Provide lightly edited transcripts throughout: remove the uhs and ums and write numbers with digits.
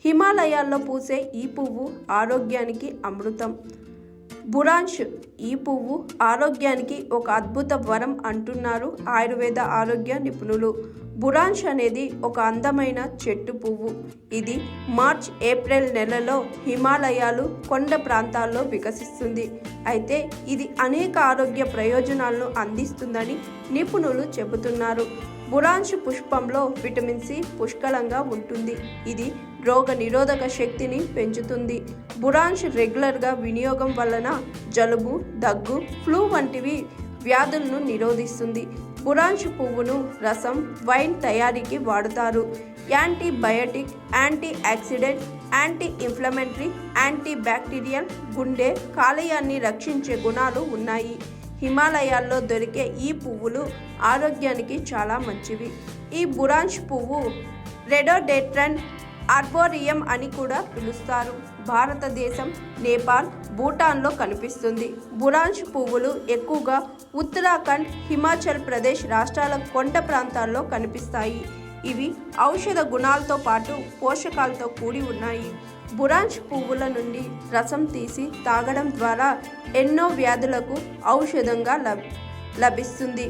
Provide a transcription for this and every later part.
హిమాలయాల్లో పూసే ఈ పువ్వు ఆరోగ్యానికి అమృతం. బురాంష్ ఈ పువ్వు ఆరోగ్యానికి ఒక అద్భుత వరం అంటున్నారు ఆయుర్వేద ఆరోగ్య నిపుణులు. బురాంష్ అనేది ఒక అందమైన చెట్టు పువ్వు. ఇది మార్చ్ ఏప్రిల్ నెలలో హిమాలయాలు కొండ ప్రాంతాల్లో వికసిస్తుంది. అయితే ఇది అనేక ఆరోగ్య ప్రయోజనాలను అందిస్తుందని నిపుణులు చెబుతున్నారు. బురాంష్ పుష్పంలో విటమిన్ సి పుష్కలంగా ఉంటుంది. ఇది రోగ నిరోధక శక్తిని పెంచుతుంది. బురాంష్ రెగ్యులర్గా వినియోగం వలన జలుబు, దగ్గు, ఫ్లూ వంటివి వ్యాధులను నిరోధిస్తుంది. బురాంష్ పువ్వును రసం, వైన్ తయారీకి వాడుతారు. Antibiotic, anti oxidant, anti inflammatory, anti bacterial, గుండె, కాలేయాన్ని రక్షించే గుణాలు ఉన్నాయి. హిమాలయాల్లో దొరికే ఈ పువ్వులు ఆరోగ్యానికి చాలా మంచివి. ఈ బురాంష్ పువ్వు రెడోడెండ్రన్ ఆర్బోరియం అని కూడా పిలుస్తారు. భారతదేశం, నేపాల్, భూటాన్లో కనిపిస్తుంది. బురాంష్ పువ్వులు ఎక్కువగా ఉత్తరాఖండ్, హిమాచల్ ప్రదేశ్ రాష్ట్రాల కొండ ప్రాంతాల్లో కనిపిస్తాయి. ఇవి ఔషధ గుణాలతో పాటు పోషకాలతో కూడి ఉన్నాయి. బురాంష్ పువ్వుల నుండి రసం తీసి తాగడం ద్వారా ఎన్నో వ్యాధులకు ఔషధంగా లభిస్తుంది.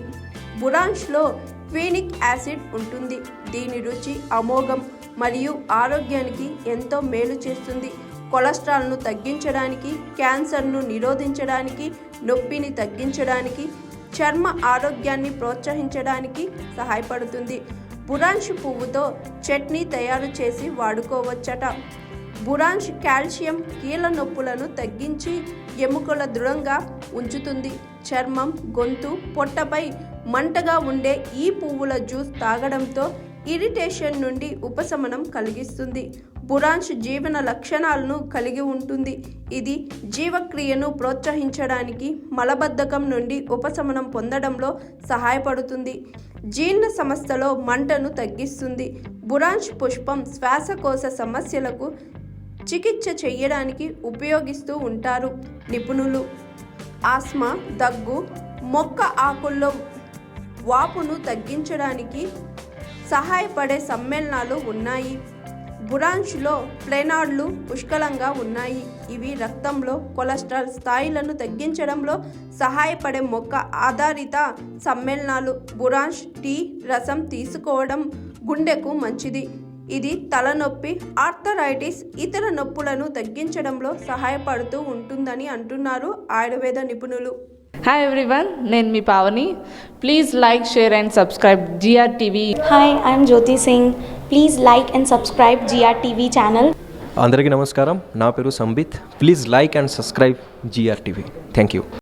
బురాంష్లో క్వినిక్ యాసిడ్ ఉంటుంది. దీని రుచి అమోఘం మరియు ఆరోగ్యానికి ఎంతో మేలు చేస్తుంది. కొలెస్ట్రాల్ను తగ్గించడానికి, క్యాన్సర్ను నిరోధించడానికి, నొప్పిని తగ్గించడానికి, చర్మ ఆరోగ్యాన్ని ప్రోత్సహించడానికి సహాయపడుతుంది. బురాంష్ పువ్వుతో చట్నీ తయారు చేసి వాడుకోవచ్చట. బురాంష్ కాల్షియం కీళ్ళ నొప్పులను తగ్గించి ఎముకల దృఢంగా ఉంచుతుంది. చర్మం, గొంతు, పొట్టపై మంటగా ఉండే ఈ పువ్వుల జ్యూస్ తాగడంతో ఇరిటేషన్ నుండి ఉపశమనం కలిగిస్తుంది. బురాంష్ జీవన లక్షణాలను కలిగి ఉంటుంది. ఇది జీవక్రియను ప్రోత్సహించడానికి, మలబద్ధకం నుండి ఉపశమనం పొందడంలో సహాయపడుతుంది. జీర్ణ సంస్థలో మంటను తగ్గిస్తుంది. బురాంష్ పుష్పం శ్వాసకోశ సమస్యలకు చికిత్స చేయడానికి ఉపయోగిస్తూ ఉంటారు నిపుణులు. ఆస్మా, దగ్గు, మొక్క ఆకుల్లో వాపును తగ్గించడానికి సహాయపడే సమ్మేళనాలు ఉన్నాయి. బురాంష్లో ఫ్లేనాయిడ్లు పుష్కలంగా ఉన్నాయి. ఇవి రక్తంలో కొలెస్ట్రాల్ స్థాయిలను తగ్గించడంలో సహాయపడే మొక్క ఆధారిత సమ్మేళనాలు. బురాంష్ టీ రసం తీసుకోవడం గుండెకు మంచిది. ఇది తలనొప్పి, ఆర్థరైటిస్, ఇతర నొప్పులను తగ్గించడంలో సహాయపడుతూ ఉంటుందని అంటున్నారు ఆయుర్వేద నిపుణులు. హాయ్ ఎవ్రీవన్, నేను మీ Pavani. Please like, share and subscribe GRTV. Hi, I'm Jyoti Singh. Please like and subscribe GRTV channel. అందరికీ నమస్కారం. నా పేరు Sambit. Please like and subscribe GRTV. Thank you.